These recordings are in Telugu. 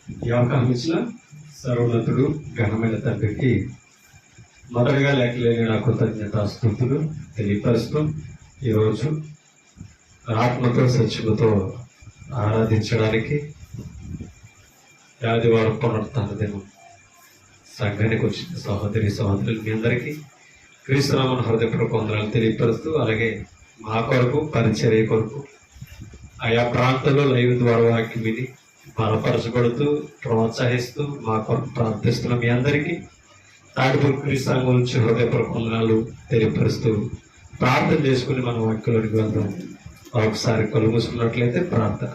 ఈ అవకాశం ఇచ్చిన సర్వోన్నతుడు ఘనమైన తండ్రికి మొదటగా లేఖలేని నా కృతజ్ఞతాస్తుతులు తెలియపరుస్తూ ఈరోజు ఆత్మతో సత్యముతో ఆరాధించడానికి ఆదివారం పునరుత్థాన దినం సంఘానికి వచ్చిన సహోదరులు మీ అందరికీ క్రీస్తునామన హృదయపూర్వక వందనాలు తెలియపరుస్తూ, అలాగే మా కొరకు పరిచర్య కొరకు ఆయా ప్రాంతాల్లో లైవ్ ద్వారా వాక్యం విని బలపరచబడుతూ ప్రోత్సహిస్తూ మా కొరకు ప్రార్థిస్తున్న మీ అందరికీ తాడిపూర్ క్రీస్తు సంఘం నుంచి హృదయపూర్వక వందనాలు తెలియపరుస్తూ ప్రార్థన చేసుకుని మన వాక్యంలోనికి వెళ్దాం. ఒకసారి కళ్ళు మూసుకున్నట్లయితే ప్రార్థన.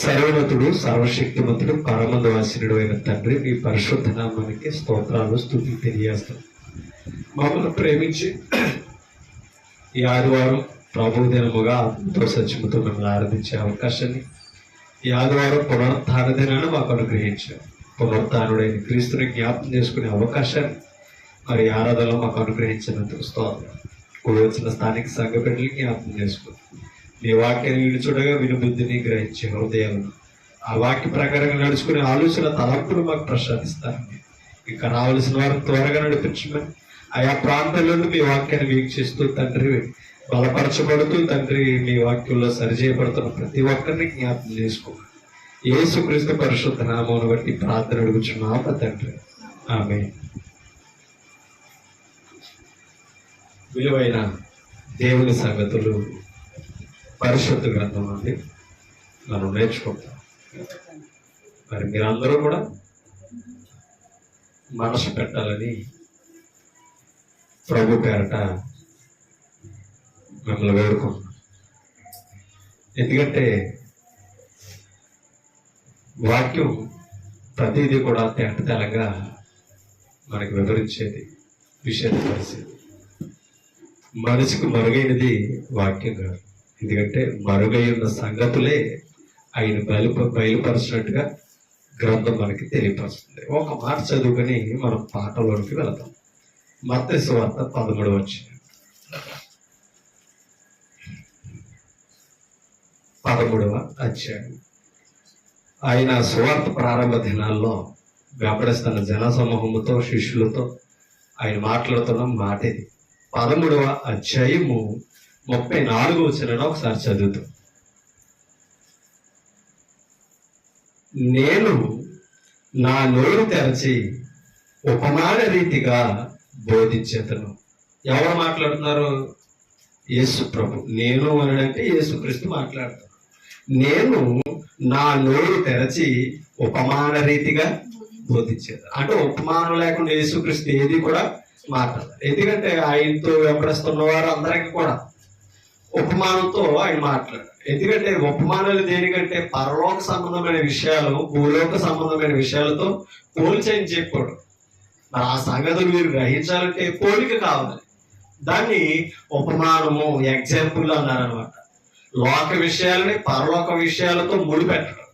సర్వోన్నతుడు సర్వశక్తిమంతుడు పరమనివాసినుడు అయిన తండ్రి, మీ పరిశుద్ధ నామానికి స్తోత్రాలు స్తుతులు తెలియజేస్తాం. మమ్మల్ని ప్రేమించి ఈ ఆదివారం ప్రభు దినముగా ఆత్మతో సత్యముతో మిమ్మల్ని ఆరాధించే అవకాశాన్ని ఈ ఆదివారం పునరుత్థాన దినాన్ని మాకు అనుగ్రహించారు. పునరుత్థానుడైన క్రీస్తుని జ్ఞాపకం చేసుకునే అవకాశాన్ని మరి ఆరాధనలో మాకు అనుగ్రహించినందుకు స్తోత్రం. కూడి వచ్చిన స్థానిక సంఘ బిడ్డలు జ్ఞాపకం చేసుకుని మీ వాక్యాన్ని వినుచుడగా వినుబుద్ధిని గ్రహించే హృదయాలను ఆ వాక్య ప్రకారంగా నడుచుకునే ఆలోచన తలంపులు మాకు ప్రసాదిస్తారని, ఇంకా రావాల్సిన వారు త్వరగా నడిపించమని, ఆయా ప్రాంతాల్లో మీ వాక్యాన్ని వీక్షిస్తూ తండ్రి బలపరచబడుతూ తండ్రి మీ వాక్యంలో సరిచేయబడుతున్న ప్రతి ఒక్కరిని జ్ఞాపకం చేసుకోమని యేసుక్రీస్తు పరిశుద్ధ నామమును బట్టి ప్రార్థన అడుగుచున్నాము తండ్రి, ఆమేన్. విలువైన దేవుని సంగతులు పరిశుద్ధ గ్రంథం నుండి మనం నేర్చుకుంటాం. మరి మీరందరూ కూడా మనసు పెట్టాలని ప్రభు పేరట మిమ్మల్ని వేడుకుంటున్నాం. ఎందుకంటే వాక్యం ప్రతిదీ కూడా తేటతెల్లంగా మనకి వివరించేది, విషయపరిచేది. మనిషికి మరుగైనది వాక్యం కాదు. ఎందుకంటే మరుగై ఉన్న సంగతులే ఆయన బయలుపరిచినట్టుగా గ్రంథం మనకి తెలియపరుస్తుంది. ఒక మాట చదువుకొని మనం పాటలోనికి వెళదాం. మత్తయి సువార్త 13వ అధ్యాయం 13వ అధ్యాయం. ఆయన సువార్త ప్రారంభ దినాల్లో వెంబడిస్తున్న జన సమూహముతో శిష్యులతో ఆయన మాట్లాడుతున్న మాట ఇది. 13వ అధ్యాయము 34వ వచనం ఒకసారి చదువుతాం. నేను నా నోరు తెరచి ఉపమాన రీతిగా బోధించేతను. ఎవరు మాట్లాడుతున్నారు? యేసు ప్రభు. నేను అనడంటే యేసుక్రీస్తు మాట్లాడుతాను. నేను నా నోరు తెరచి ఉపమాన రీతిగా బోధించేది. అంటే ఉపమానం లేకుండా యేసుక్రీస్తు ఏది కూడా మాట్లాడతారు. ఎందుకంటే ఆయనతో వెంబడిస్తున్న వారు అందరికీ కూడా ఉపమానంతో ఆయన మాట్లాడారు. ఎందుకంటే ఉపమానాలు దేనికంటే పరలోక సంబంధమైన విషయాలు భూలోక సంబంధమైన విషయాలతో పోల్చని చెప్పాడు. మరి ఆ సంగతులు మీరు గ్రహించాలంటే పోలిక కావాలి. దాన్ని ఉపమానము, ఎగ్జాంపుల్ అన్నారనమాట. లోక విషయాలని పరలోక విషయాలతో ముడిపెట్టడం,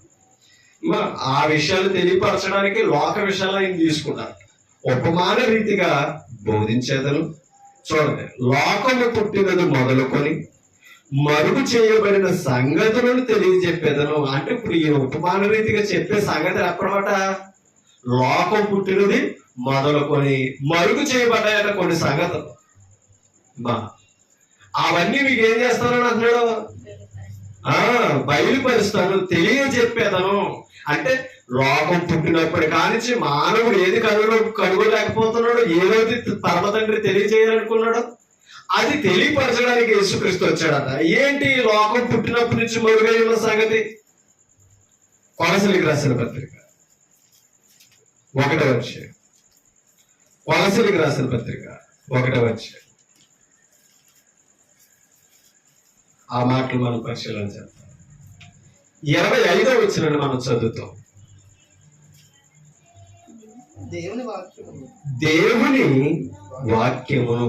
ఆ విషయాలు తెలియపరచడానికి లోక విషయాలు ఆయన తీసుకున్నారు. ఉపమాన రీతిగా బోధించేదను. చూడండి, లోకము పుట్టినది మొదలుకొని మరుగు చేయబడిన సంగతులను తెలియజెప్పేదను. అంటే ఇప్పుడు ఈ ఉపమాన రీతిగా చెప్పే సంగతి ఎక్కడమాట? లోకం పుట్టినది మొదలుకొని మరుగు చేయబడ్డాయట కొన్ని సంగతులు. అవన్నీ మీకు ఏం చేస్తానని అంటున్నాడు? బయలుపరుస్తాను, తెలియజెప్పేదను. అంటే లోకం పుట్టినప్పటి కానించి మానవుడు ఏది కనుగొలేకపోతున్నాడు, ఏదైతే పరమ తండ్రి తెలియజేయాలనుకున్నాడో అది తెలియపరచడానికి యేసుక్రీస్తు వచ్చాడట. ఏంటి లోకం పుట్టినప్పటి నుంచి మరుగై ఉన్న సంగతి? కొలసీలకు రాసిన పత్రిక 1వ అధ్యాయం. కొలసీలకు రాసిన పత్రిక 1వ అధ్యాయం. ఆ మాటలు మనం పరిశీలన చేద్దాం. 25వ వచనాన్ని మనం చదువుతాం. దేవుని వాక్యమును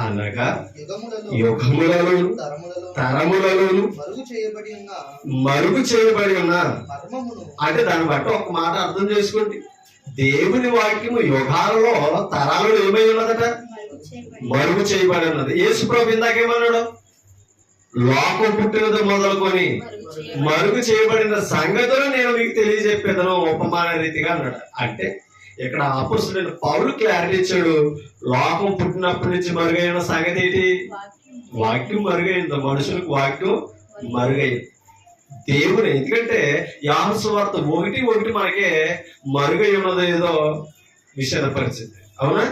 అనగా యుగములలోను తరములలోను మరుగు చేయబడి ఉన్న. అంటే దాన్ని బట్టి ఒక మాట అర్థం చేసుకోండి. దేవుని వాక్యము యుగాలలో తరాలలో ఏమై ఉన్నదట? మరుగు చేయబడి ఉన్నది. యేసు ప్రభు ఇందాకేమన్నాడు? లోకం పుట్టినది మొదలుకొని మరుగు చేయబడిన సంగతులు నేను మీకు తెలియజేస్తాను. చెప్పేదను ఉపమాన రీతిగా అన్నాడు. అంటే ఇక్కడ అపొస్తలుడైన పౌలు క్లారిటీ ఇచ్చాడు. లోకం పుట్టినప్పటి నుంచి మరుగైన సంగతి ఏంటి? వాక్యం మరుగైంది. మనుషులకు వాక్యం మరుగైంది. దేవుని ఎందుకంటే యోహాను సువార్త 1:1 మనకే మరుగై ఉన్నది ఏదో విషదపరిచింది. అవునా?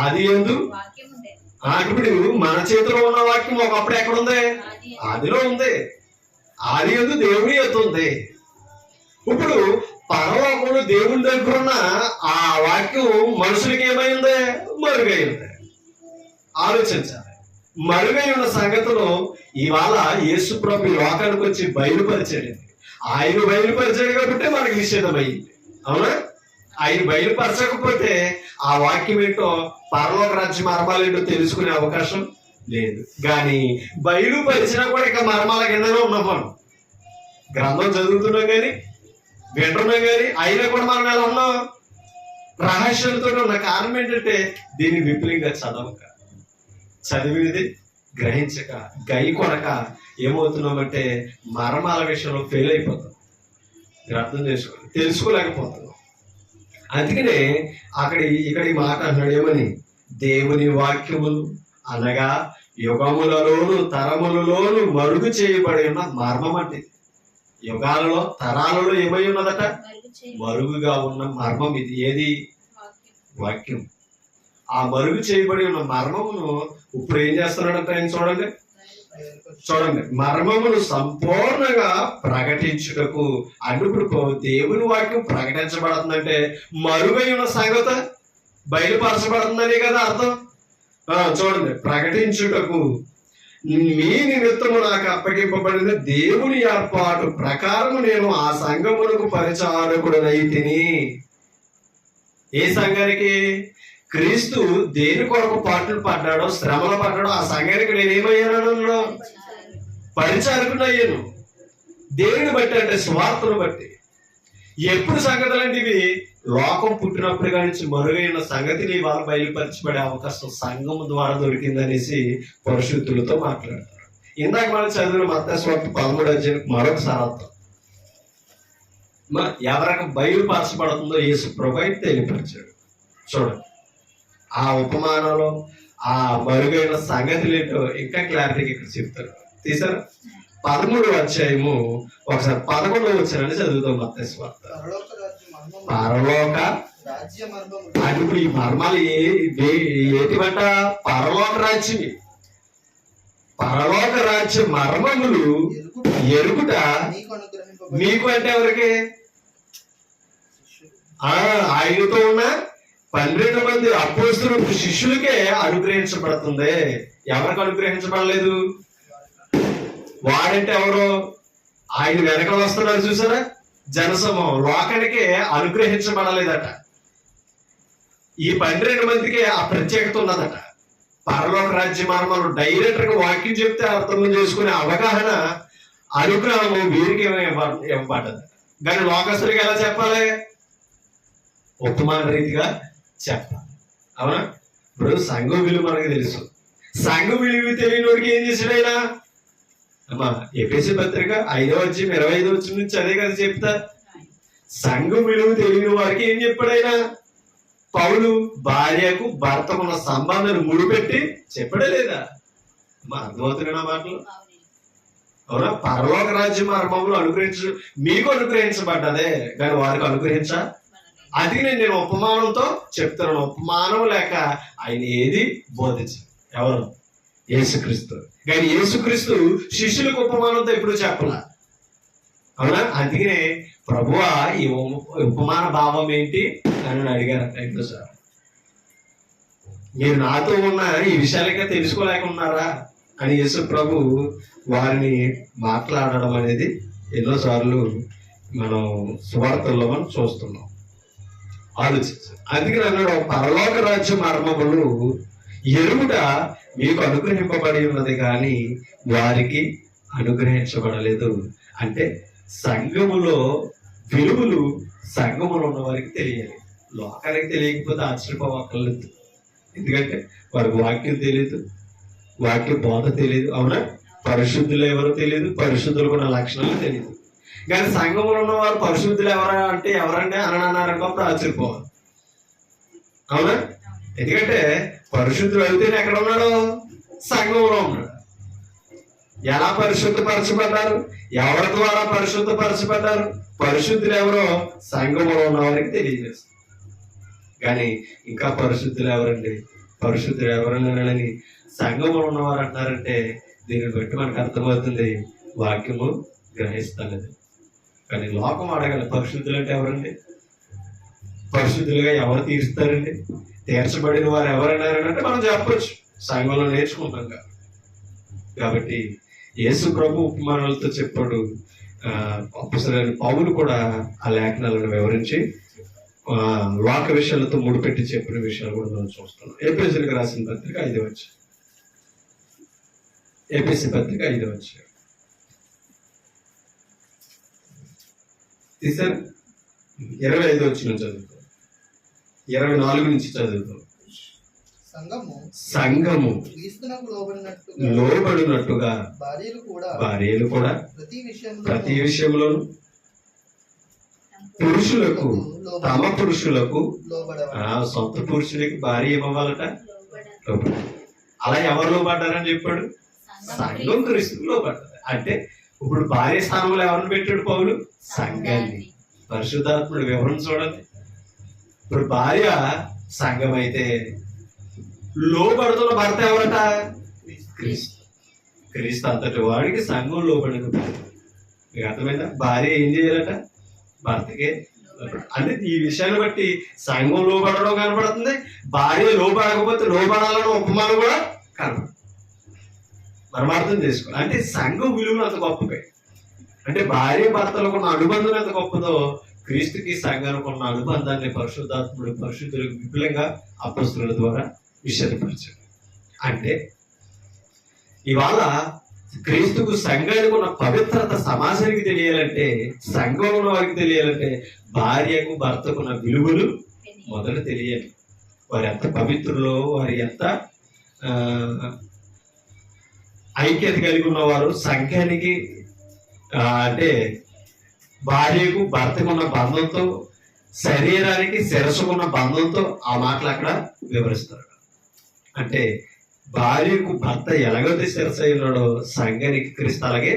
ఆది యందు ఇప్పుడు మన చేతిలో ఉన్న వాక్యం ఒకప్పుడు ఎక్కడుంది? ఆదిలో ఉంది. ఆది యందు దేవుని యొద్ద ఉంది. ఇప్పుడు పరలోకంలో దేవుని దగ్గర ఉన్న ఆ వాక్యం మనుషులకి ఏమైంది? మరుగైంది. ఆలోచించాలి. మరుగై ఉన్న సంగతులు ఇవాళ యేసు ప్రభు ఈ లోకానికి వచ్చి బయలుపరిచాడు. ఆయన బయలుపరిచాడు కాబట్టి మనకి నిషేధమైంది. అవునా? ఆయన బయలుపరచకపోతే ఆ వాక్యం ఏంటో, పరలోక రాజ్య మర్మాలు ఏంటో తెలుసుకునే అవకాశం లేదు. కానీ బయలుపరిచినా కూడా ఇక మర్మాల కిందనే ఉన్నాం. మనం గ్రంథం చదువుతున్నాం కానీ, వింటున్నాం కానీ, అయినా కూడా మనం ఎలా ఉన్నాం? రహస్యాలతో ఉన్న కారణం ఏంటంటే దీన్ని విపులంగా చదవక, చదివినది గ్రహించక, గై కొనక ఏమవుతున్నామంటే మర్మాల విషయంలో ఫెయిల్ అయిపోతాం. అర్థం చేసుకోండి, తెలుసుకోలేకపోతున్నాం. అందుకనే ఇక్కడ ఈ మాట అన్నాడు ఏమని? దేవుని వాక్యములు అనగా యుగములలోను తరములలోను మరుగు చేయబడి ఉన్న మర్మం. అంటే యుగాలలో తరాలలో ఏమై ఉన్నదట? మరుగుగా ఉన్న మర్మం ఇది. ఏది? వాక్యం. ఆ మరుగు చేయబడి ఉన్న మర్మమును ఇప్పుడు ఏం చేస్తున్నాడంట ఆయన? చూడండి, మర్మమును సంపూర్ణంగా ప్రకటించుటకు. అంటే ఇప్పుడు దేవుని వాక్యం ప్రకటించబడుతుందంటే మరుగై ఉన్న సంగతి బయలుపరచబడుతుందనే కదా అర్థం. చూడండి, ప్రకటించుటకు మీ నిమిత్తము నాకు అప్పగింపబడిన దేవుని ఏర్పాటు ప్రకారము నేను ఆ సంఘమునకు పరిచారకుడనైతిని. ఏ సంఘానికి? క్రీస్తు దేని కొరకు పాటలు పడ్డాడో, శ్రమలు పడ్డాడో ఆ సంఘానికి నేనేమయ్యాను? పరిచారకుడు అయ్యాను. దేనిని బట్టి అంటే స్వార్థను బట్టి. ఎప్పుడు సంగతులంటే ఇవి లోకం పుట్టినప్పుడు కానీ మరుగైన సంగతిని వాళ్ళు బయలుపరచబడే అవకాశం సంఘం ద్వారా దొరికిందనేసి పరిశుద్ధులతో మాట్లాడతారు. ఇందాక మనం చదివిన మత్తయి సువార్త 13 మరొకసారి అర్థం. ఎవరికి బయలుపరచబడుతుందో యేసు ప్రభువు తెలియపరిచాడు. చూడండి, ఆ ఉపమానంలో ఆ మరుగైన సంగతులు ఏంటో ఇంకా క్లారిటీగా ఇక్కడ చెప్తారు. తీసారా? 13వ అధ్యాయము ఒకసారి 11వ వచనాన్ని చదువుతాం. మత్తయి సువార్త. పరలోక అది ఇప్పుడు ఈ మర్మాలు ఏటివంట? పరలోక రాజ్యం. పరలోక రాజ్య మర్మములు ఎరుగుట మీకు అంటే ఎవరికి? ఆయనతో ఉన్న 12 మంది అపోస్తలుడు శిష్యులకే అనుగ్రహించబడుతుంది. ఎవరికి అనుగ్రహించబడలేదు? వాడంటే ఎవరు? ఆయన వెనక వస్తున్నారు చూసారా? జనసమూహం. లోకానికే అనుగ్రహించబడలేదట. ఈ 12 మందికి ఆ ప్రత్యేకత ఉన్నదట. పరలోక రాజ్య మర్మాలు డైరెక్ట్ గా వాక్యం చెప్తే అర్థం చేసుకునే అవగాహన, అనుగ్రహము వీరికి ఇవ్వబడ్డది. కానీ లోకస్తుడికి ఎలా చెప్పాలి? ఉపమాన రీతిగా చెప్పాలి. అవునా? ఇప్పుడు సంఘం విలువ మనకు తెలుసు. సంఘం విలువ తెలియని వాడికి ఏం చేసాడు ఆయన? అమ్మా ఎఫెసీ పత్రిక 5వ అధ్యాయం 25వ వచనం నుంచి అదే కదా చెప్తా. సంఘం విలువ తెలియని వారికి ఏం చెప్పాడు ఆయన? పౌలు భార్యకు భర్తకున్న సంబంధాన్ని ముడిపెట్టి చెప్పడే లేదా? అమ్మా అర్థమవుతున్నా మాటలు? అవునా? పరలోక రాజ్య మర్మములు మీకు అనుగ్రహించబడ్డదే, కానీ వారికి అనుగ్రహించా. అది నేను ఉపమానంతో చెప్తున్నాను. ఉపమానం లేక ఆయన ఏది బోధించారు? ఎవరు? యేసుక్రీస్తు. కానీ యేసుక్రీస్తు శిష్యులకు ఉపమానంతో ఎప్పుడు చెప్పలా. అవునా? అందుకనే ప్రభువా ఈ ఉపమాన భావం ఏంటి అని అడిగారు. సార్ మీరు నాతో ఉన్న ఈ విషయాలకే తెలుసుకోలేకున్నారా అని యేసు ప్రభు వారిని మాట్లాడడం అనేది ఎన్నోసార్లు మనం సువార్తల్లో మనం చూస్తున్నాం. ఆలోచించారు. అందుకని అన్నాడు, పరలోక రాజ్య మర్మములు ఎరుగుట మీకు అనుగ్రహింపబడి ఉన్నది కానీ వారికి అనుగ్రహించబడలేదు. అంటే సంఘములో విలువలు సంఘములో ఉన్న వారికి తెలియాలి. లోకానికి తెలియకపోతే ఆశ్చర్యపోవక్కర్లేదు. ఎందుకంటే వారికి వాక్యం తెలియదు, వాక్య బోధ తెలియదు. అవునా? పరిశుద్ధులు ఎవరో తెలియదు, పరిశుద్ధులకు ఉన్న లక్షణాలు తెలియదు. కానీ సంఘంలో ఉన్నవారు పరిశుద్ధులు ఎవరా అంటే ఎవరండి అని అన్నారనుకో ఆశ్చర్యపోవాలి. అవునా? ఎందుకంటే పరిశుద్ధులు అయితేనే ఎక్కడ ఉన్నాడు? సంఘంలో ఉన్నాడు. ఎలా పరిశుద్ధపరచబడ్డారు? ఎవరి ద్వారా పరిశుద్ధపరచబడ్డారు? పరిశుద్ధులు ఎవరో సంఘంలో ఉన్న వారికి తెలియజేస్తారు. కానీ ఇంకా పరిశుద్ధులు ఎవరండి? పరిశుద్ధులు ఎవరన్నారని సంఘంలో ఉన్నవారు అంటున్నారంటే దీన్ని బట్టి మనకు అర్థమవుతుంది వాక్యము గ్రహిస్తానది. కానీ లోకం అడగాలి, పరిశుద్ధులు అంటే ఎవరండి? పరిశుద్ధులుగా ఎవరు తీరుస్తారండి? తీర్చబడిన వారు ఎవరన్నారంటే మనం చెప్పొచ్చు, సంఘంలో నేర్చుకుంటాం కాబట్టి యేసు ప్రభు ఉపమానాలతో చెప్పాడు. అపొస్తలుడైన పౌలు కూడా ఆ లేఖనాలను వివరించి లోక విషయాలతో ముడిపెట్టి చెప్పిన విషయాలు కూడా మనం చూస్తున్నాం. ఎఫెసీయులకు రాసిన పత్రిక 5వ అధ్యాయం. ఎఫెసీ పత్రిక 5వ అధ్యాయం తీసారు. 25 వచ్చిన చదువుతాం, 24 నుంచి చదువుతాం. సంఘము లోబడినట్టుగా భార్యలు కూడా ప్రతి విషయంలోనూ పురుషులకు తమ పురుషులకు సొంత పురుషులకి భార్య ఏమవ్వాలట? అలా ఎవరు లోబడ్డారని చెప్పాడు? సంఘం క్రీస్తుకు లోబడ్డారు. అంటే ఇప్పుడు భార్య స్థానంలో ఎవరిని పెట్టాడు పౌలు? సంఘాన్ని. పరిశుద్ధాత్ముడు వివరణ చూడండి. ఇప్పుడు భార్య సంఘం అయితే లోబడుతున్న భర్త ఎవరట? క్రీస్తు. క్రీస్తు అంతటి వాడికి సంఘం లోబడిన. మీకు అర్థమైందా? భార్య ఏం చేయాలట? భర్తకే. అంటే ఈ విషయాన్ని బట్టి సంఘం లోబడడం కనపడుతుంది, భార్య లోబడకపోతే లోబడాలని ఉపమానం కూడా కనపడుతుంది. మనం అర్థం చేసుకోవాలి. అంటే సంఘం విలువలు అంత గొప్పగా, అంటే భార్య భర్తలకు ఉన్న అనుబంధం ఎంత గొప్పదో క్రీస్తుకి సంఘానికి ఉన్న అనుబంధాన్ని పరిశుద్ధాత్ముడు పరిశుద్ధులకు విపులంగా అపొస్తలుల ద్వారా విషదపరిచాడు. అంటే ఇవాళ క్రీస్తుకు సంఘానికి ఉన్న పవిత్రత సమాజానికి తెలియాలంటే, సంఘంలో ఉన్న వారికి తెలియాలంటే భార్యకు భర్తకున్న విలువలు మొదట తెలియాలి. వారు ఎంత పవిత్రులో, వారి ఎంత ఐక్యత కలిగి ఉన్నవారు, సంఘానికి అంటే భార్యకు భర్తకున్న బంధంతో, శరీరానికి శిరస్సుకున్న బంధంతో ఆ మాటలు అక్కడ వివరిస్తారు. అంటే భార్యకు భర్త ఎలాగైతే శిరస్సు అయి ఉన్నాడో సంఘానికి క్రీస్తు అలాగే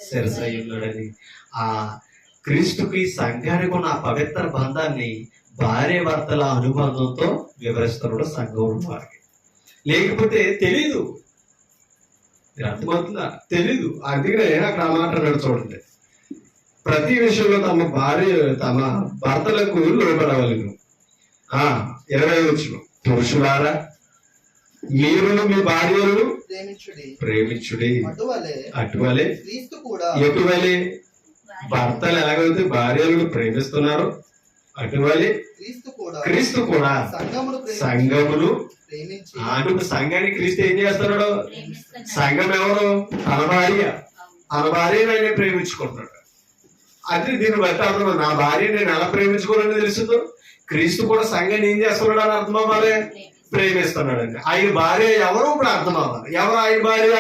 శిరస్సు అయి ఉన్నాడని, ఆ క్రీస్తుకి సంఘానికి ఉన్న పవిత్ర బంధాన్ని భార్య భర్తల అనుబంధంతో వివరిస్తున్నాడు సంఘం వారికి. లేకపోతే తెలీదు. అర్థమవుతుందా? తెలీదు. అందుకనే అక్కడ మాట అన్నాడు చూడండి, ప్రతి విషయంలో తమ భర్తలకు లోబడవలను. 25 వచ్చిన పురుషులారా మీరును మీ భార్యలను ప్రేమించుడి. అటువలే ఎటువలే భర్తలు ఎలాగైతే భార్యలను ప్రేమిస్తున్నారు అటువలే క్రీస్తు కూడా సంఘమును. సంఘానికి క్రీస్తు ఏం చేస్తున్నాడు? సంఘం ఎవరు? తన భార్యను ఆయన ప్రేమించుకుంటున్నాడు. అది దీన్ని బట్టి అర్థం. నా భార్య నేను ఎలా ప్రేమించుకోవాలని తెలుస్తుందో క్రీస్తు కూడా సంఘాన్ని ఏం చేస్తున్నాడు అని అర్థం అవ్వాలి, ప్రేమిస్తున్నాడండి. ఆయన భార్య ఎవరు ఇప్పుడు అర్థం అవ్వాలి. ఎవరు ఆయన భార్య?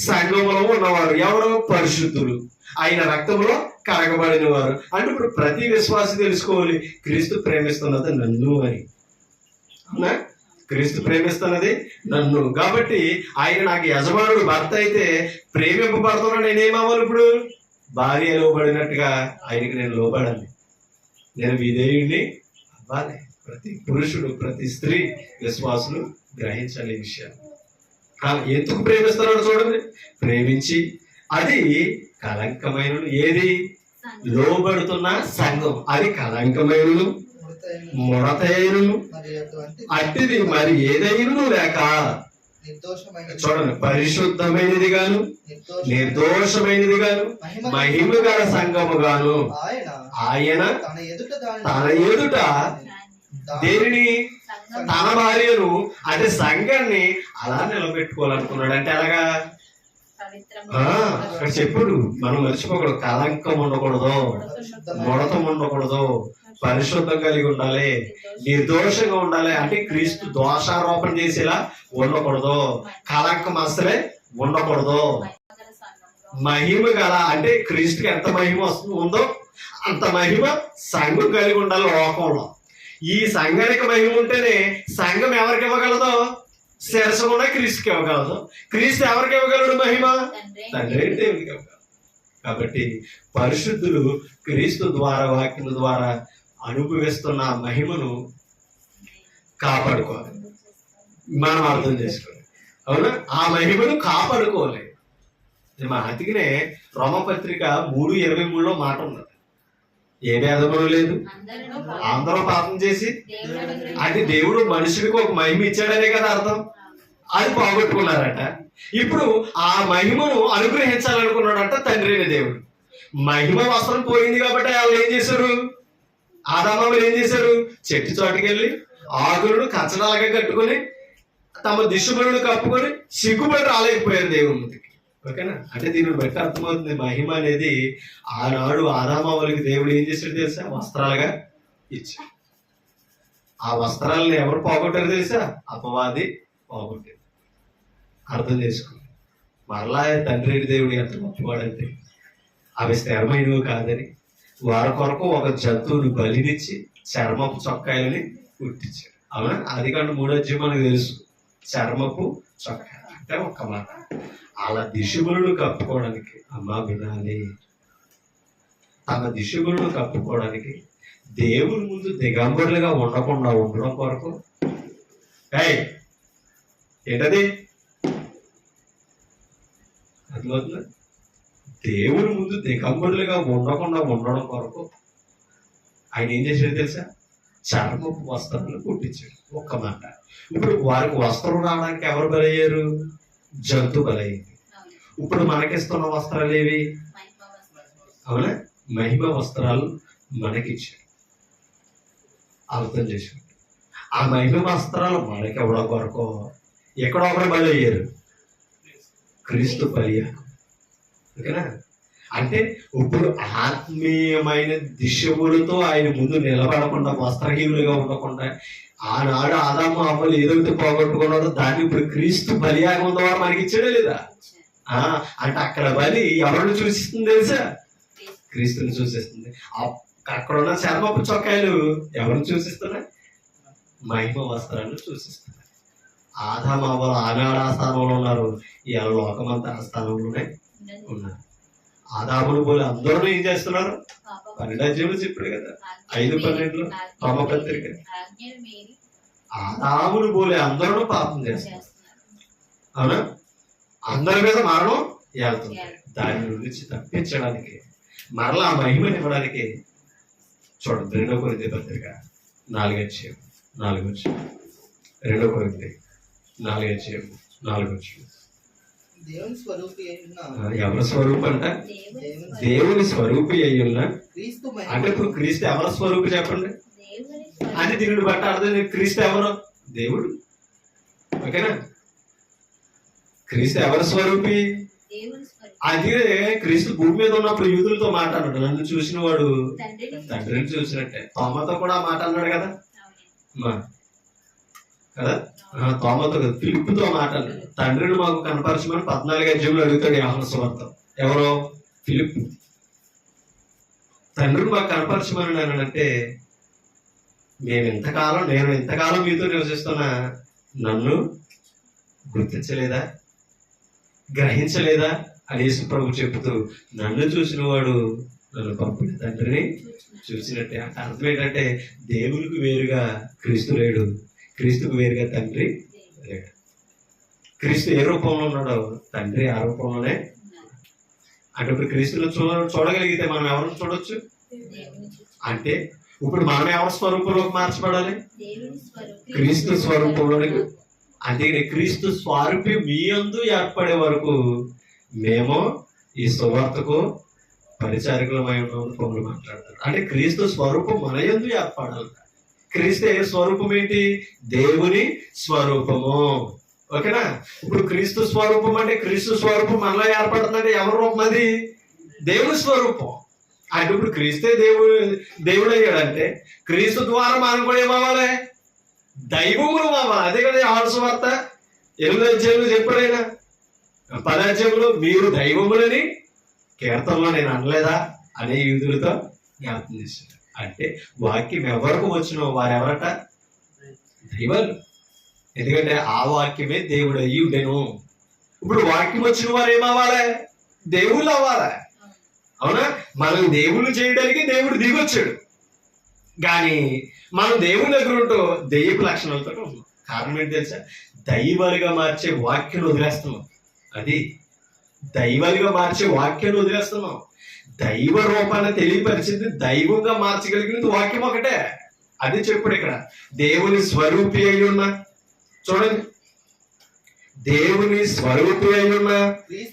సంఘంలో ఉన్నవారు. ఎవరు? పరిశుద్ధులు, ఆయన రక్తంలో కడగబడిన వారు. అంటే ఇప్పుడు ప్రతి విశ్వాసి తెలుసుకోవాలి, క్రీస్తు ప్రేమిస్తున్నది నన్ను అని. అవునా? క్రీస్తు ప్రేమిస్తున్నది నన్ను. కాబట్టి ఆయన నాకు యజమానుడు భర్త అయితే ప్రేమింపబడుతున్నా నేనేమవ్వాలి? ఇప్పుడు భార్య లోబడినట్టుగా ఆయనకి నేను లోబడాలి, నేను విధేయుడిని అవ్వాలి. ప్రతి పురుషుడు, ప్రతి స్త్రీ, విశ్వాసులు గ్రహించాలి ఈ విషయాన్ని. ఎందుకు ప్రేమిస్తున్నాడు చూడండి. ప్రేమించి అది కలంకమైన, ఏది? లోబడుతున్న సంఘం అది కలంకమైన ముడతైనను అట్టిది మరి ఏదైనా లేక చూడండి, పరిశుద్ధమైనది గాను నిర్దోషమైనది గాను మహిమ గల సంఘము గాను ఆయన తన ఎదుట దేనిని? తన భార్యను, అంటే సంఘాన్ని అలా నిలబెట్టుకోవాలనుకున్నాడు. అంటే అలాగా అక్కడ చెప్పుడు మనం మర్చిపోకూడదు. కలంకం ఉండకూడదు, ముడతం ఉండకూడదు, పరిశుద్ధం కలిగి ఉండాలి, నిర్దోషంగా ఉండాలి. అంటే క్రీస్తు దోషారోపణ చేసేలా ఉండకూడదు, కలంకం అసలే ఉండకూడదు. మహిమ గల అంటే క్రీస్తుకి ఎంత మహిమ ఉందో అంత మహిమ సంఘం కలిగి ఉండాలి లోకంలో. ఈ సంఘానికి మహిమ ఉంటేనే సంఘం ఎవరికి ఇవ్వగలదో శిరస్సు కూడా క్రీస్తుకి ఇవ్వగలదు. క్రీస్తు ఎవరికి ఇవ్వగలడు మహిమ? తండ్రి దేవునికి ఇవ్వగలడు. కాబట్టి పరిశుద్ధులు క్రీస్తు ద్వారా వాక్యం ద్వారా అనుభవిస్తున్న మహిమను కాపాడుకోవాలి. మనం అర్థం చేసుకోవాలి. అవునా? ఆ మహిమను కాపాడుకోవాలి. మా అతికినే రోమపత్రిక 3:23 మాట ఉన్నది. ఏ భేదము లేదు, అందరూ పాపం చేసి అది దేవుడు మనుషుడికి ఒక మహిమ ఇచ్చాడనే కదా అర్థం. అది పోగొట్టుకున్నారట. ఇప్పుడు ఆ మహిమను అనుగ్రహించాలనుకున్నాడట తండ్రి అయిన దేవుడు. మహిమ వస్త్రం పోయింది కాబట్టి వాళ్ళు ఏం చేశారు? ఆదామవులు ఏం చేశారు? చెట్టు చోటుకెళ్ళి ఆకులను కచ్చడాలుగా కట్టుకొని తమ దిశబలుడు కప్పుకొని సిగ్గుపడి రాలేకపోయారు దేవుని ముందుకి. ఓకేనా? అంటే దీన్ని బట్టి అర్థమవుతుంది మహిమ అనేది ఆనాడు ఆదామవులకి దేవుడు ఏం చేశాడు తెలుసా? వస్త్రాలుగా ఇచ్చాడు. ఆ వస్త్రాలను ఎవరు పోగొట్టారు తెలుసా? అపవాది పోగొట్టారు. అర్థం చేసుకోండి. మరలా తండ్రి దేవుడు ఎంత గొప్పవాడంటే అవి స్థిరమైనవి కాదని వారి కొరకు ఒక జంతువుని బలినిచ్చి చర్మపు చొక్కాయలని కుట్టించాడు. అవునా? అది కంటే 3 మనకు తెలుసు. చర్మపు చొక్కాయ అంటే ఒక్క మాట. అలా దిశబలుడు కప్పుకోవడానికి అమ్మ వినాలి. తమ దిశబలుడు కప్పుకోవడానికి దేవుని ముందు దిగంబరులుగా ఉండకుండా ఉండడం కొరకు ఏంటది అర్థమవుతుంది. దేవుని ముందు దిగంబరులుగా ఉండకుండా ఉండడం కొరకు ఆయన ఏం చేశాడు తెలుసా? చర్మపు వస్త్రాలను కుట్టించాడు. ఒక్క మాట. ఇప్పుడు వారికి వస్త్రం రావడానికి ఎవరు బలయ్యారు? జంతు బలయ్యింది. ఇప్పుడు మనకిస్తున్న వస్త్రాలు ఏవి? అవునా? మహిమ వస్త్రాలు మనకిచ్చాడు. అర్థం చేసుకోండి. ఆ మహిమ వస్త్రాలు మనకి ఎవడో కొరకు ఎక్కడో ఒకరు బలయ్యారు. క్రీస్తు బలియాగం. ఓకేనా? అంటే ఇప్పుడు ఆత్మీయమైన దిశములతో ఆయన ముందు నిలబడకుండా వస్త్రహీనులుగా ఉండకుండా ఆనాడు ఆదాము అవ్వలు ఏదైతే పోగొట్టుకున్నారో దాన్ని ఇప్పుడు క్రీస్తు బలియాగం ద్వారా మనకి ఇచ్చాడే లేదా? అంటే అక్కడ బలి ఎవరిని సూచిస్తుంది తెలుసా? క్రీస్తుని సూచిస్తుంది. అక్కడ ఉన్న చర్మపు చొక్కాయలు ఎవరిని సూచిస్తున్నాయి? మహిమ వస్త్రాలను సూచిస్తున్నాయి. ఆదాము అవ్వలు ఆనాడు ఆ స్థానంలో ఉన్నారు, ఇవాళ లోకమంతా ఆ స్థానంలోనే ఉన్నారు. ఆదామును పోలి అందరూ ఏం చేస్తున్నారు? 12 చెప్పాడు కదా, 5:12 రోమపత్రిక. ఆదామును పోలి అందరూ పాపం చేస్తున్నారు. అవునా? అందరి మీద మరణం వెళ్తుంది. దాని నుంచి తప్పించడానికి మరలా మహిమని ఇవ్వడానికి చూడండి 2 కొరింథీ పత్రిక 4:4. 2 కొరింథీ 4:4. ఎవరి స్వరూపం అంట? దేవుని స్వరూపి అయ్యున్న. అంటే ఇప్పుడు క్రీస్తు ఎవరి స్వరూపి చెప్పండి అని దీనిని బట్టి అర్థం. క్రీస్తు ఎవరు? దేవుడు. ఓకేనా? క్రీస్తు ఎవరి స్వరూపి? అదే క్రీస్తు భూమి మీద ఉన్నప్పుడు యూదులతో మాట్లాడాడు, నన్ను చూసిన వాడు తండ్రిని చూసినట్టే. తోమతో కూడా మాట అన్నాడు కదా కదా తోమతో ఫిలిప్పుతో మాట్లాడాడు. తండ్రిని మాకు కనపరచమని 14 అడుగుతాడు యోహాను సువార్త. ఎవరో? ఫిలిప్పు. తండ్రిని మాకు కనపరచమని అంటే నేను ఇంతకాలం మీతో నివసిస్తున్నా నన్ను గుర్తించలేదా, గ్రహించలేదా అని యేసు ప్రభు చెబుతూ నన్ను చూసిన వాడు నన్ను పంపిన తండ్రిని చూసినట్టే. అంటే అర్థం ఏంటంటే దేవునికి వేరుగా క్రీస్తు లేడు, క్రీస్తుకు వేరుగా తండ్రి లేడు. క్రీస్తు ఏ రూపంలో ఉన్నాడో తండ్రి ఆ రూపంలోనే. అంటే ఇప్పుడు క్రీస్తును చూడగలిగితే మనం ఎవరిని చూడొచ్చు? అంటే ఇప్పుడు మనం ఎవరి స్వరూపంలోకి మార్చబడాలి? క్రీస్తు స్వరూపంలోనికి. అందుకని క్రీస్తు స్వరూపి మీ యందు ఏర్పడే వరకు మేము ఈ సువార్తకు పరిచారకులమై ఉన్నామని పౌలు మాట్లాడతారు. అంటే క్రీస్తు స్వరూపం మన యందు ఏర్పడాలి. క్రీస్తు స్వరూపం ఏంటి? దేవుని స్వరూపము. ఓకేనా? ఇప్పుడు క్రీస్తు స్వరూపం అంటే క్రీస్తు స్వరూపం మనలో ఏర్పడుతుందంటే ఎవరి రూపం? అది దేవుని స్వరూపం. అంటే ఇప్పుడు క్రీస్తే దేవుడు అయ్యాడంటే క్రీస్తు ద్వారా మనం కూడా ఏమవ్వాలి? దైవములు అవ్వాలి. అదే కదా యోహాను సువార్త 8వ అధ్యాయంలో చెప్పాడైనా పదార్థంలో మీరు దైవములని కీర్తనలో నేను అనలేదా అనే యూదులతో జ్ఞాపకం చేశాడు. అంటే వాక్యం ఎవరికి వచ్చినో వారెవరట? దైవాలు. ఎందుకంటే ఆ వాక్యమే దేవుడు అయ్యి ఉండేను. ఇప్పుడు వాక్యం వచ్చిన వారు ఏమవ్వాలి? దేవుళ్ళు అవ్వాలి. అవునా? మనం దేవుళ్ళు చేయడానికి దేవుడు దిగొచ్చాడు. కానీ మనం దేవుని దగ్గర ఉంటూ దెయ్యపు లక్షణాలతో ఉన్నాం. కారణం ఏంటి తెలుసా? దైవాలుగా మార్చే వాక్యం వదిలేస్తున్నాం. అది దైవాలుగా మార్చే వాక్యాన్ని వదిలేస్తున్నాం. దైవ రూపాన్ని తెలియపరిచింది, దైవంగా మార్చగలిగినది వాక్యం ఒకటే. అది చెప్పుడు ఇక్కడ. దేవుని స్వరూపి అయి ఉన్న, చూడండి, దేవుని స్వరూపి అయి ఉన్న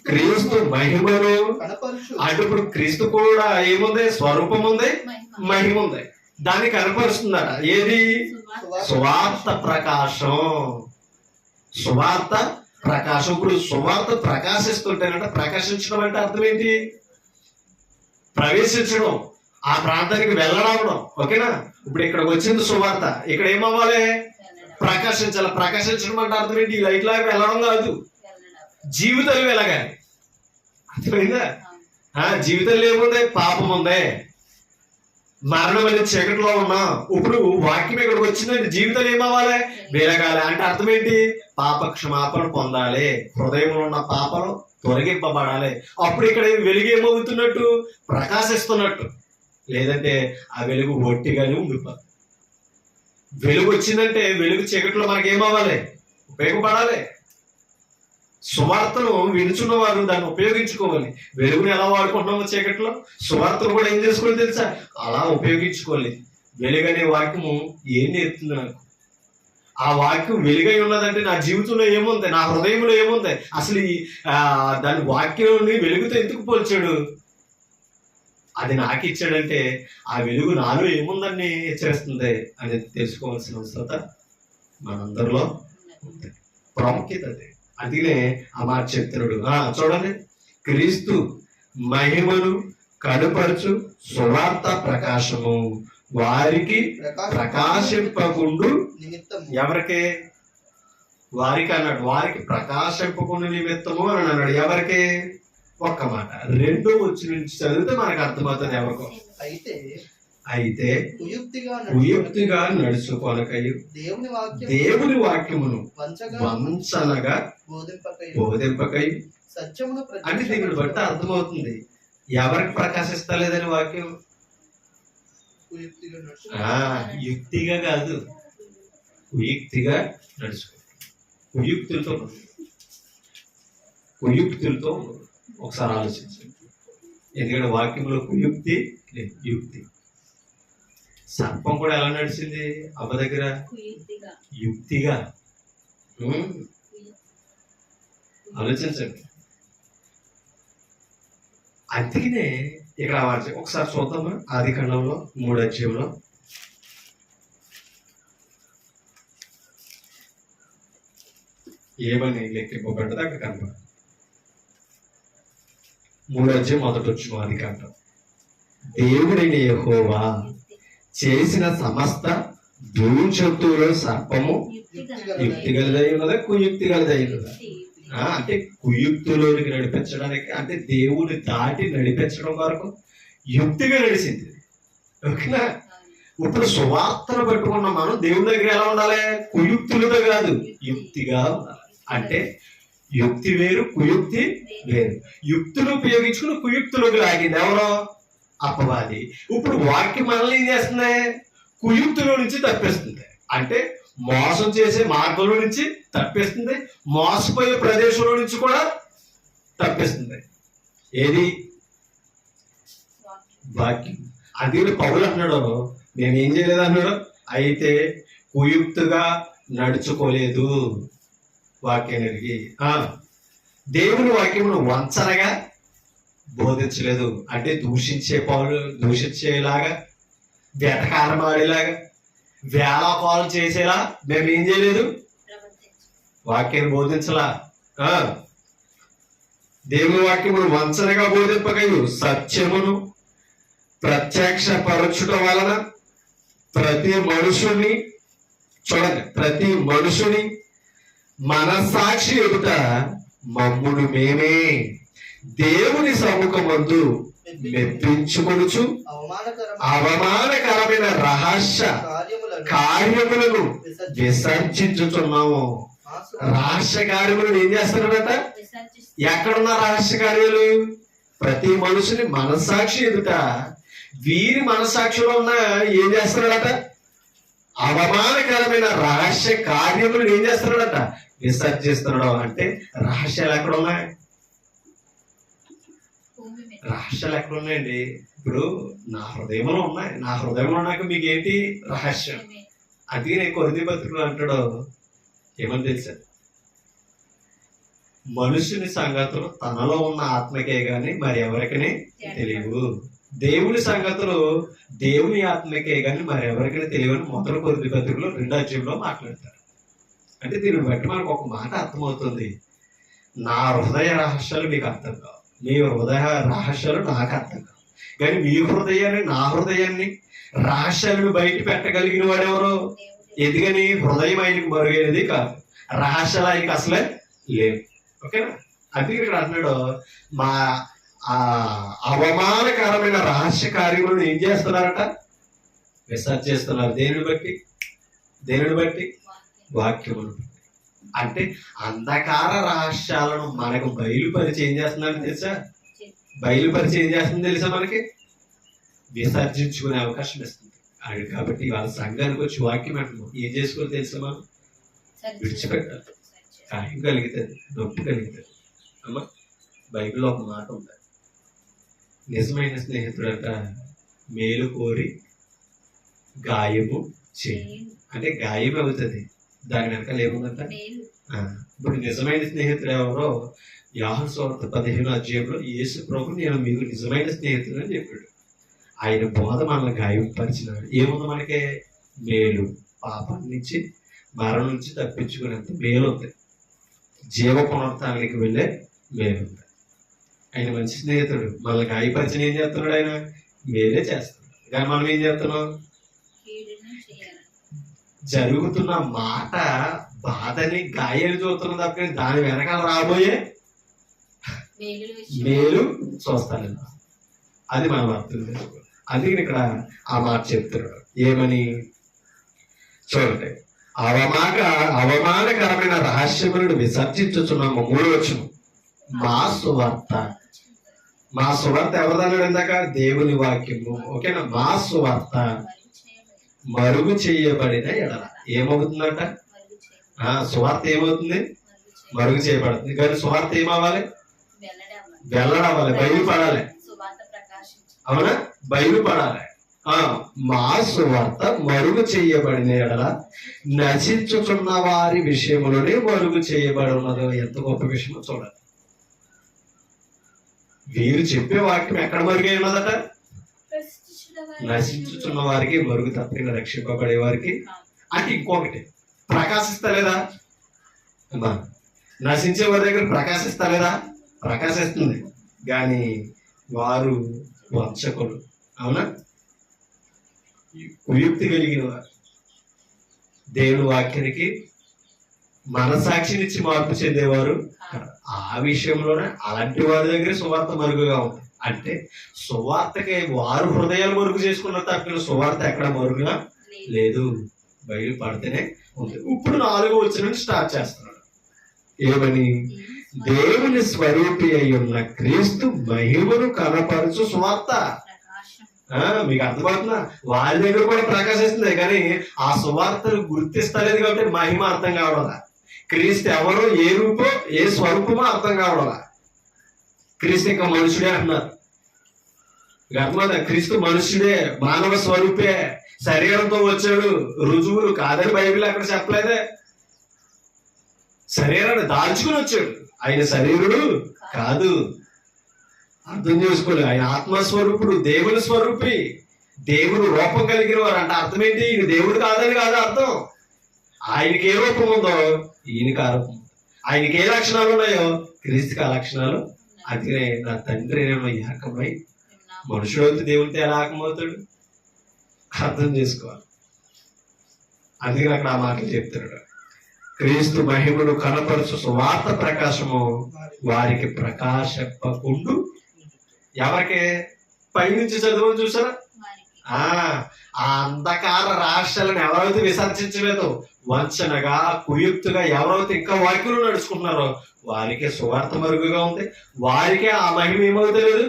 క్రీస్తు మహిమను అంటే ఇప్పుడు క్రీస్తు కూడా ఏముంది? స్వరూపం ఉంది, మహిమ ఉంది. దాన్ని కనపరుస్తుందట. ఏది? సువార్త ప్రకాశం. సువార్త ప్రకాశం. ఇప్పుడు సువార్త ప్రకాశిస్తుంటేనంట, ప్రకాశించడం అంటే అర్థం ఏంటి? ప్రవేశించడం, ఆ ప్రాంతానికి వెళ్ళడం. ఓకేనా? ఇప్పుడు ఇక్కడికి వచ్చింది సువార్త, ఇక్కడ ఏమవ్వాలి? ప్రకాశించాలి. ప్రకాశించడం అంటే అర్థం ఏంటి? లైట్ లాగా వెళ్ళడం కాదు, జీవితంలో వెళ్ళగాలి. అర్థమైందా? జీవితంలో ఏముంది? పాపం ఉంది, మరణం అనేది చీకటిలో ఉన్నా. ఇప్పుడు వాక్యం ఇక్కడికి వచ్చిందంటే జీవితం ఏమవ్వాలి? వెలగాలి. అంటే అర్థం ఏంటి? పాప క్షమాపణ పొందాలి, హృదయంలో ఉన్న పాపలు తొలగింపబడాలి. అప్పుడు ఇక్కడ వెలుగు ఏమవుతున్నట్టు? ప్రకాశిస్తున్నట్టు. లేదంటే ఆ వెలుగు ఒట్టిగానే ఉండిపోతుంది. వెలుగు వచ్చిందంటే వెలుగు చీకట్లో మనకి ఏమవ్వాలి? ఉపయోగపడాలి. సువార్తను వినుచున్న వారు దాన్ని ఉపయోగించుకోవాలి. వెలుగుని ఎలా వాడుకుంటున్నామో చీకట్లో, సువార్తను కూడా ఏం చేసుకోవాలి తెలుసా? అలా ఉపయోగించుకోవాలి. వెలుగు అనే వాక్యము ఏం నేర్పుతుంది నాకు? ఆ వాక్యం వెలుగై ఉన్నదంటే నా జీవితంలో ఏముంది? నా హృదయంలో ఏముంది? అసలు దాని వాక్యాన్ని వెలుగుతో ఎందుకు పోల్చాడు? అది నాకు ఇచ్చాడంటే ఆ వెలుగు నాలో ఏముందని హెచ్చరిస్తుంది అనేది తెలుసుకోవాల్సిన అవసరత మనందరిలో ఉంది. ప్రాముఖ్యత అది. అందుకనే ఆ మాట చెప్తున్నాడు. చూడండి, క్రీస్తు మహిమను కనుపరచు సువార్త ప్రకాశము వారికి ప్రకాశింపకుండు. ఎవరికి? వారికి అన్నాడు. వారికి ప్రకాశింపకుండు నిమిత్తము అని అన్నాడు. ఎవరికి? ఒక్క మాట. రెండో వచ్చి నుంచి చదివితే మనకు అర్థమవుతుంది ఎవరికో. అయితే కుయుక్తిగా నడుచుకొనకయు దేవుని వాక్యమును వంచనగా బోధింపకయు. అంటే దీనిని బట్టి అర్థమవుతుంది ఎవరికి ప్రకాశిస్తలేదని వాక్యం. యుక్తిగా కాదు, కుయుక్తిగా నడుచుకో. కుయుక్తులతో ఒకసారి ఆలోచించండి. ఎందుకంటే వాక్యంలో కుయుక్తి లేదు, యుక్తి. సర్పం కూడా ఎలా నడిచింది అవ్వ దగ్గర? యుక్తిగా. ఆలోచించండి. అందుకనే ఇక్కడ ఒకసారి చూద్దామా? ఆది ఖండంలో 3వ అధ్యాయంలో ఏమని లెక్కింపబడ్డది అక్కడ కనపడ. 3వ అధ్యాయం మొదటి వచ్చిన ఆది ఖండం. దేవుడైన యెహోవా చేసిన సమస్త భూజంతువుల సర్పము యుక్తి గలదై ఉన్నదా, కుయుక్తి గలదై ఉన్నదా? అంటే కుయుక్తిలోనికి నడిపించడానికి, అంటే దేవుని దాటి నడిపించడం వరకు యుక్తిగా నడిచింది. ఓకేనా? ఇప్పుడు సువార్తను పట్టుకున్న మనం దేవుని దగ్గర ఎలా ఉండాలి? కుయుక్తులతో కాదు, యుక్తిగా ఉండాలి. అంటే యుక్తి వేరు, కుయుక్తి వేరు. యుక్తులు ఉపయోగించుకుని కుయుక్తులకు లాగింది ఎవరో? అపవాది. ఇప్పుడు వాక్యం మనల్ని ఏం చేస్తుంది? కుయుక్తుల నుంచి తప్పిస్తుంది. అంటే మోసం చేసే మార్గంలో నుంచి తప్పిస్తుంది, మోసపోయే ప్రదేశంలో నుంచి కూడా తప్పిస్తుంది. ఏది? వాక్యం. అందుకని పౌలు అన్నాడు, నేనేం చేయలేదు అన్నాడు. అయితే కుయుక్తుగా నడుచుకోలేదు వాక్యానికి. దేవుని వాక్యమును వంచనగా బోధించలేదు. అంటే దూషించేలాగా, వెటకారం ఆడేలాగా, వేళాపాలు చేసేలా మేము ఏం చేయలేదు? వాక్యాన్ని బోధించలా. దేవుని వాక్యమును వంచనగా బోధింపకయు సత్యమును ప్రత్యక్ష పరచుట వలన ప్రతి మనుషుని మనసాక్షి ఎదుట మమ్మును మేమే దేవుని సముఖమందు మెప్పించుకొనుచు అవమానకరమైన రహస్య కార్యములను విసర్జించుచున్నాము. రహస్య కార్యములను ఏం చేస్తున్నాడట? ఎక్కడున్న రహస్య కార్యాలు? ప్రతి మనుషుని మనస్సాక్షి ఎదుట, వీరి మనస్సాక్షిలో ఉన్న ఏం చేస్తున్నాడట? అవమానకరమైన రహస్య కార్యములను ఏం చేస్తున్నాడట? విసర్జిస్తున్నాడు. అంటే రహస్యాలు ఎక్కడ ఉన్నాయి? రహస్యాలు ఎక్కడ ఉన్నాయండి? ఇప్పుడు నా హృదయంలో ఉన్నాయి. నా హృదయంలో ఉన్నాక మీకు ఏంటి రహస్యం? అందుకే నేను కొద్ది బతుకులు అంటాడు. ఏమని తెలుసా? మనుషుని సంగతులు తనలో ఉన్న ఆత్మకే గాని మరి ఎవరికనే తెలియవు. దేవుని సంగతులు దేవుని ఆత్మకే గాని మరి ఎవరికైనా తెలియని మొదటి కొద్ది పత్రికలో 2వ అధ్యాయంలో మాట్లాడతారు. అంటే దీన్ని బట్టి మనకు ఒక మాట అర్థమవుతుంది. నా హృదయ రహస్యాలు మీకు అర్థం కావు, మీ హృదయ రహస్యాలు నాకు అర్థం కావు. కానీ మీ హృదయాన్ని, నా హృదయాన్ని, రహస్యాలను బయట పెట్టగలిగిన వాడెవరు? ఎందుకని? హృదయం ఆయనకు మరుగైనది కాదు, రహస్యాలు ఆయనకి అసలే లేవు. ఓకేనా? అందుకే ఇక్కడ అంటున్నాడు, మా అవమానకరమైన రహస్య కార్యములను ఏం చేస్తున్నారట? విసర్జిస్తున్నారు. దేనిని బట్టి? దేనిని బట్టి? వాక్యమును. అంటే అంధకార రహస్యాలను మనకు బయలుపరిచి ఏం చేస్తున్నారు తెలుసా? బయలుపరిచి ఏం చేస్తుంది తెలుసా? మనకి విసర్జించుకునే అవకాశం ఇస్తుంది. అది కాబట్టి వాళ్ళ సంఘానికి వచ్చి వాక్యం అంటున్నాం ఏం చేసుకోవాలి తెలుసా? మనం విడిచిపెట్టాలి. కాయం కలుగుతుంది, నొప్పి కలుగుతుంది. అమ్మ, బైబిల్లో ఒక మాట ఉంది, నిజమైన స్నేహితుడంట మేలు కోరి గాయము చేయి. అంటే గాయం అవుతుంది, దాని వెనకాల ఏముందంట? ఇప్పుడు నిజమైన స్నేహితుడు ఎవరో యోహాను సువార్త 15వ అధ్యాయంలో యేసు ప్రభు నేను మీకు నిజమైన స్నేహితుడు అని చెప్పాడు. ఆయన బోధ మనల్ని గాయపరిచినాడు. ఏముంది మనకి? మేలు, పాపం నుంచి, మరణం నుంచి తప్పించుకునేంత మేలు ఉంది, జీవ పునరుత్థానానికి వెళ్ళే మేలు ఉంది. ఆయన మంచి స్నేహితుడు. మనల్ని గాయపరిచిన ఏం చేస్తున్నాడు? ఆయన మేలే చేస్తున్నాడు. కానీ మనం ఏం చేస్తున్నాం? జరుగుతున్న మాట బాధని, గాయాన్ని చూస్తున్నాం తప్ప దాని వెనకాల రాబోయే మేలు చూస్తాను. అది మనం అర్థం చేసుకోవాలి. అందుకని ఇక్కడ ఆ మాట చెప్తున్నాడు. ఏమని చూడండి, అవమానకరమైన రహస్యములను విసర్జించుచున్నాము. 3వ వచనం, మా సువార్త. మా సువార్త ఎవరిదన్నాడు ఇందాక? దేవుని వాక్యము. ఓకేనా? మా సువార్త మరుగు చేయబడిన ఎడల ఏమవుతుందట? సువార్త ఏమవుతుంది? మరుగు చేయబడుతుంది. కానీ సువార్త ఏమవ్వాలి? వెల్లడవ్వాలి, బయలుపడాలి. అవునా? బయలుపడాలి. మా సువార్త మరుగు చేయబడిన ఎడల నశించుచున్న వారి విషయంలోనే మరుగు చేయబడి ఉన్నదో. ఎంత గొప్ప విషయమో చూడాలి. వీరు చెప్పే వాక్యం ఎక్కడ మరుగై ఉన్నదట? నశించుచున్న వారికి మరుగు, తప్ప రక్షింపబడే వారికి. అంటే ఇంకొకటి, ప్రకాశిస్తలేదా? నశించే వారి దగ్గర ప్రకాశిస్తలేదా? ప్రకాశిస్తుంది. కానీ వారు వంచకులు. అవునా? కుయుక్తి కలిగిన వారు, దేవుని వాక్యానికి మనసాక్షినిచ్చి మార్పు చెందేవారు. ఆ విషయంలోనే అలాంటి వారి దగ్గర సువార్త మరుగుగా ఉంది. అంటే సువార్తకి వారు హృదయాలు మరుగు చేసుకున్నారు తప్పిన సువార్త ఎక్కడ మరుగుగా లేదు, బయలుపడితేనే ఉంది. ఇప్పుడు 4వ వచనం స్టార్ట్ చేస్తున్నాడు. ఏమని? దేవుని స్వరూపి అయి ఉన్న క్రీస్తు మహిమను కనపరచు సువార్త. మీకు అర్థమవుతుందా? వాళ్ళ దగ్గర కూడా ప్రకాశిస్తుంది, కానీ ఆ సువార్తను గుర్తిస్తలేదు కాబట్టి మహిమ అర్థం కావడాల. క్రీస్తు ఎవరో, ఏ రూపో, ఏ స్వరూపమో అర్థం కావడాల. క్రీస్తు ఇంకా మనుషుడే అంటున్నారు. అర్థమవుతా? క్రీస్తు మనుషుడే, మానవ స్వరూపే, శరీరంతో వచ్చాడు. రుజువులు కాదని బైబిల్ అక్కడ చెప్పలేదే. శరీరాన్ని దాల్చుకుని వచ్చాడు. ఆయన శరీరుడు కాదు. అర్థం చేసుకోలేదు. ఆయన ఆత్మస్వరూపుడు, దేవుని స్వరూపి, దేవుడు రూపం కలిగిన వారు. అంటే అర్థం ఏంటి? ఈయన దేవుడు కాదని కాదు అర్థం. ఆయనకి ఏ రూపం ఉందో ఈయనకి ఆ రూపం. ఆయనకి ఏ లక్షణాలు ఉన్నాయో క్రీస్తుకి ఆ లక్షణాలు. అందుకనే నా తండ్రి నేను ఏకమై మనుషుడు అవుతూ దేవుడితో ఎలా ఏకమవుతాడు? అర్థం చేసుకోవాలి. అందుకని అక్కడ ఆ మాటలు చెప్తున్నాడు. క్రీస్తు మహిమను కనపరచు సువార్త ప్రకాశము వారికి ప్రకాశింపకుండు. ఎవరికి? పైనుంచి చదువుని చూసారా? ఆ అంధకార రాష్ట్రాలను ఎవరైతే విసర్జించలేదు, వంచనగా కుయుక్తుగా ఎవరైతే ఇంకా వాక్యంలో నడుచుకుంటున్నారో వారికే సువార్త మరుగుగా ఉంది. వారికే ఆ మహిమ ఏమవుతలేదు,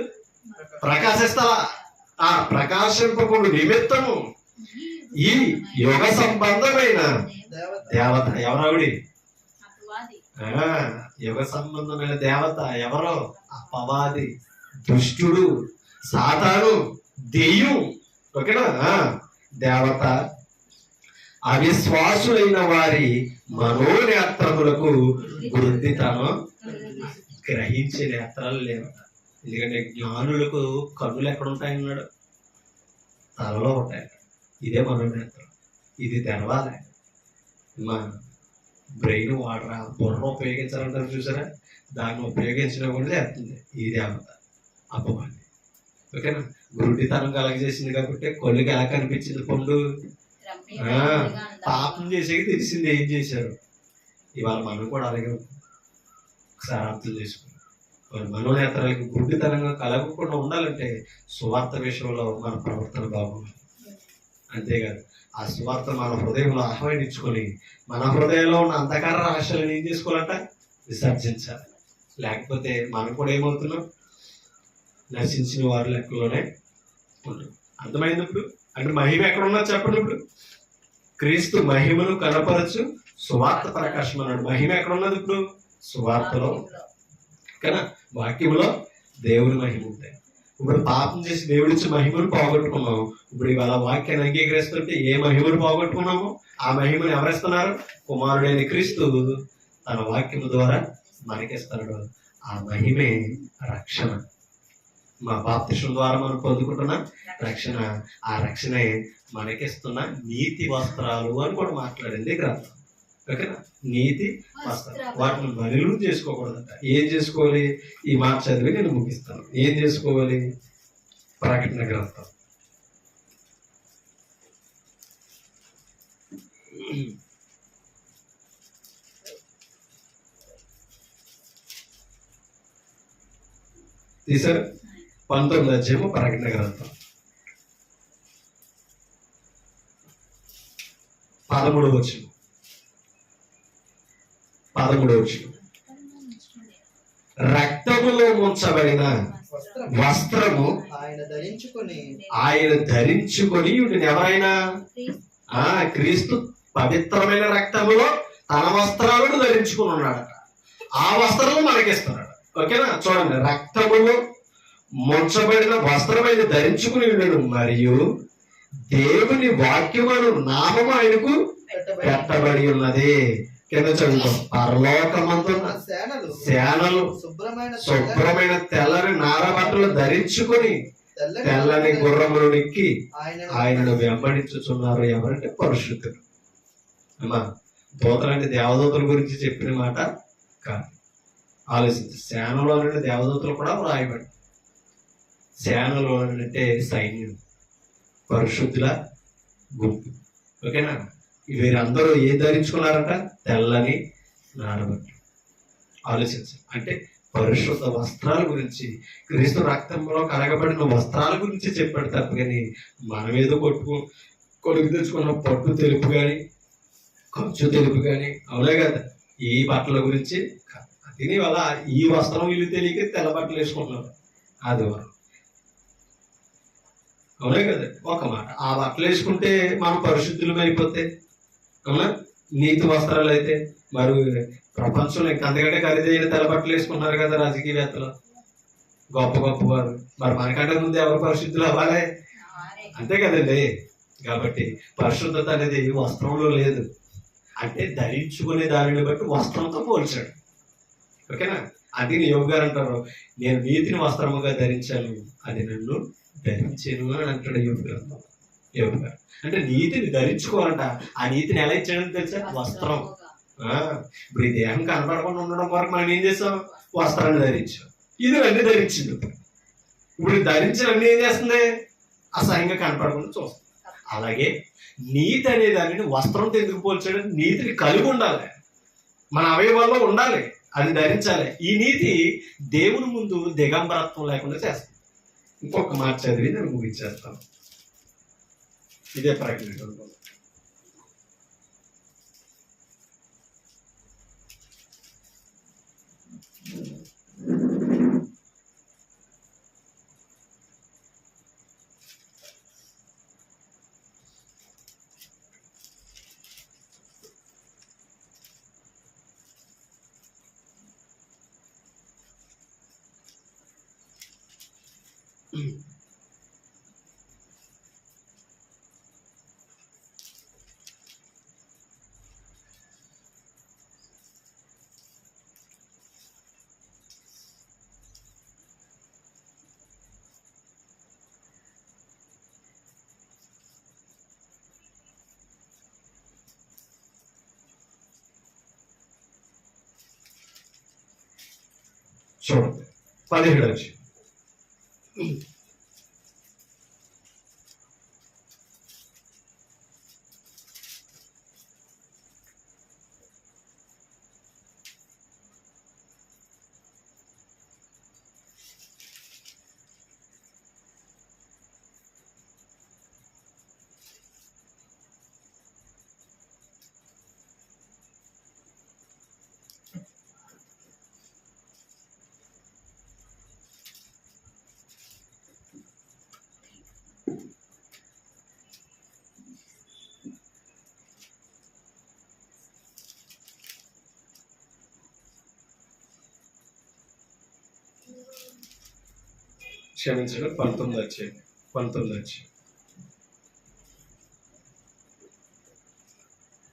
ప్రకాశిస్తా. ఆ ప్రకాశింపకుండా నిమిత్తము ఈ యుగ సంబంధమైన దేవత ఎవరావిడి? యుగ సంబంధమైన దేవత ఎవరో? అపవాది, దుష్టుడు, సాతాను, దెయ్యం. ఓకేనా? దేవత అవిశ్వాసులైన వారి మనోనేత్రములకు గుర్తితనం గ్రహించే నేత్రాలు లేవట. ఎందుకంటే జ్ఞానులకు కన్నులు ఎక్కడ ఉంటాయన్నాడు? తలలో ఉంటాయి. ఇదే మనోనేత్రం. ఇది తెరవాలి. మా బ్రెయిన్ వాడరా, బుర్ర ఉపయోగించాలంటారు చూసారా? దాన్ని ఉపయోగించడం కూడా చేస్తుంది ఈ దేవత, అపవాది. ఓకేనా? గురుడితనం కలగజేసింది కాబట్టి కొళ్ళుకి ఎలా కనిపించింది పండు? పాపం చేసేకి తెలిసింది ఏం చేశారు. ఇవాళ మనం కూడా అలాగే ఒకసారి అర్థం చేసుకున్నాం. మనోనేత్రాలకు గుడ్డితనంగా కలగకుండా ఉండాలంటే సువార్త విషయంలో మన ప్రవర్తన బాగుంది. అంతేకాదు ఆ సువార్త మన హృదయంలో ఆహ్వానించుకొని మన హృదయంలో ఉన్న అంధకార రాష్ట్రాలను ఏం చేసుకోవాలంట? విసర్జించాలి. లేకపోతే మనం కూడా ఏమవుతున్నాం? నశించిన వారి లెక్కలోనే ఉన్నాం. అర్థమైంది ఇప్పుడు? అంటే మహిమ ఎక్కడ ఉన్నది చెప్పండి. ఇప్పుడు క్రీస్తు మహిమను కనపరచు సువార్త ప్రకాశం అన్నాడు. మహిమ ఎక్కడ ఉన్నది ఇప్పుడు? సువార్తలో. కదా? వాక్యంలో దేవుని మహిమ ఉంటాయి. ఇప్పుడు పాపం చేసి దేవుడిచ్చి మహిమను పోగొట్టుకున్నాము. ఇప్పుడు ఇవాళ వాక్యాన్ని అంగీకరిస్తుంటే ఏ మహిమను పోగొట్టుకున్నామో ఆ మహిమను ఎవరిస్తున్నారు? కుమారుడైన క్రీస్తు తన వాక్యము ద్వారా మనకిస్తున్నాడు. ఆ మహిమే రక్షణ. మా బాప్తిసం ద్వారా మనం పొందుకుంటున్న రక్షణ. ఆ రక్షణే మనకిస్తున్న నీతి వస్త్రాలు అని కూడా మాట్లాడింది గ్రంథం. ఓకేనా? నీతి వస్త్రాలు. వాటిని బలులు చేసుకోకూడదట. ఏం చేసుకోవాలి? ఈ మాట చదివి నేను ముగిస్తాను. ఏం చేసుకోవాలి? ప్రకటన గ్రంథం తీసారు? 19వ అధ్యాయము ప్రకటన గ్రంథం 13వ వచనం. రక్తములో ముంచబడిన వస్త్రము ఆయన ధరించుకొని ఎవరైనా క్రీస్తు పవిత్రమైన రక్తములో తన వస్త్రాలను ధరించుకుని ఉన్నాడట. ఆ వస్త్రాలు మనకిస్తున్నాడు. ఓకేనా? చూడండి, రక్తములో ముంచబడిన వస్త్రమైన ధరించుకుని ఉన్నాడు, మరియు దేవుని వాక్యమును నామము ఆయనకు పెట్టబడి ఉన్నది. కింద చదువుతాం. పరలోకమందున్న సేనలు శుభ్రమైన తెల్లని నారబట్టలు ధరించుకుని తెల్లని గుర్రములు నెక్కి ఆయనను వెంబడించుచున్నారు. ఎవరంటే పరిశుద్ధులు. అమ్మా, దూతలంటే దేవదూతల గురించి చెప్పిన మాట కాదు. ఆలోచించి సేనలో అంటే దేవదూతలు కూడా రాయబడి. సేనలో అంటే సైన్యం, పరిశుద్ధుల గుంపు. ఓకేనా? వీరందరూ ఏం ధరించుకున్నారట? తెల్లని నారబట్టు. ఆలోచించండి. అంటే పరిశుద్ధ వస్త్రాల గురించి, క్రీస్తు రక్తంలో కలగబడిన వస్త్రాల గురించి చెప్పాడు తప్ప కానీ మనం ఏదో కొడుకు తెచ్చుకున్న పట్టు తెలుపు కానీ ఖర్చు తెలుపు కానీ అవునే కదా ఈ బట్టల గురించి తిని వల్ల ఈ వస్త్రం వీళ్ళు తెలియక తెల్ల బట్టలు వేసుకుంటున్నారు. ఆదివారం అవునే కదా. ఒక మాట, ఆ బట్టలు వేసుకుంటే మనం పరిశుద్ధులం అయిపోతే, అవునా? నీతి వస్త్రాలు అయితే మరి ప్రపంచంలో ఇంకా అంతకంటే ఖరీదైన తెల్ల బట్టలు వేసుకుంటున్నారు కదా రాజకీయవేత్తలు, గొప్ప గొప్ప వారు. మరి మనకంటే ముందు ఎవరు పరిశుద్ధులు అవ్వాలి? అంతే కదండి. కాబట్టి పరిశుద్ధత అనేది వస్త్రంలో లేదు. అంటే ధరించుకునే దానిని బట్టి వస్త్రంతో పోల్చాడు. ఓకేనా? అది యోగు గారు అంటారు, నేను నీతిని వస్త్రముగా ధరించాను, అది నన్ను ధరించాను అని అంటాడు యోగు గారు. అంటే నీతిని ధరించుకోవాలంట. ఆ నీతిని ఎలా ఇచ్చాడని తెలుసా? వస్త్రం. ఇప్పుడు ఈ దేహం కనపడకుండా ఉండడం వరకు మనం ఏం చేస్తాం? వస్త్రాన్ని ధరించాం. ఇది అన్ని ధరించింది. ఇప్పుడు ధరించిన అన్ని ఏం చేస్తుంది? అసహ్యంగా కనపడకుండా చూస్తుంది. అలాగే నీతి అనే దానిని వస్త్రంతో ఎందుకు పోల్చాడు? నీతిని కలిగి ఉండాలి. మన అవయవాల్లో ఉండాలి, అది ధరించాలి. ఈ నీతి దేవుని ముందు దిగంబరత్వం లేకుండా చేస్తుంది. ఇంకొక మాట చదివి నేను ముగించేస్తాను. ఇదే ప్రకటన. చూడండి 17 వచ్చి క్షమించడం 19 వచ్చేది. 19 వచ్చి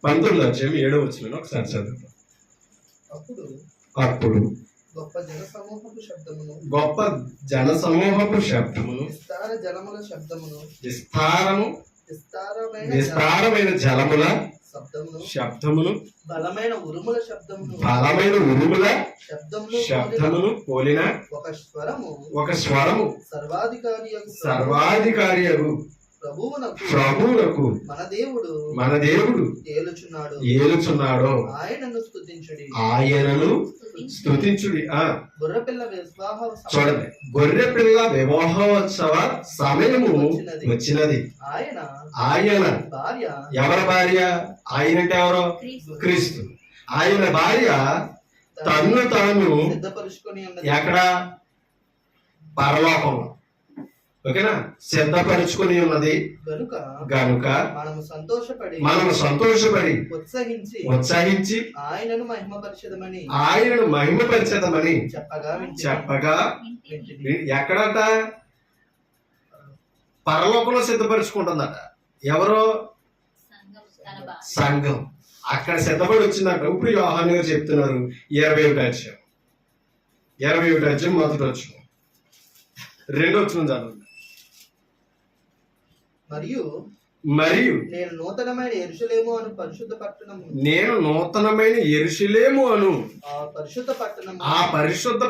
19 వచ్చేమి 7వ వచనం ఒకసారి చదువు. అప్పుడు గొప్ప జన సమూహపు శబ్దమును విస్తారమైన జలముల శబ్దమును బలమైన ఉరుముల శబ్దమును పోలిన ఒక స్వరము సర్వాధికారియగు ప్రభువునకు మన దేవుడు ఏలుచున్నాడు. ఆయనను స్తుతించుడి. చూడండి, గొర్రెపిల్ల వివాహోత్సవ సమయము వచ్చినది. ఆయన ఎవరి భార్య? ఆయన అంటే ఎవరో? క్రీస్తు. ఆయన భార్య తన్ను తాను ఎక్కడ? పరలోకంలో. ఓకేనా? సిద్ధపరుచుకుని ఉన్నది గనుక మనము సంతోషపడి ఉత్సహించి ఆయనను మహిమపరిచేదమని చెప్పగా ఎక్కడట? పరలోకంలో సిద్ధపరుచుకుంటుందట. ఎవరో? సంఘం. అక్కడ సిద్ధపడి వచ్చిందట. ఇప్పుడు యోహాను గారు చెప్తున్నారు 21వ అధ్యాయం మొదటి వచనం 2వ వచనం చదవండి. మరియు నేను నూతనమైన యెరూషలేము అను ఆ పరిశుద్ధ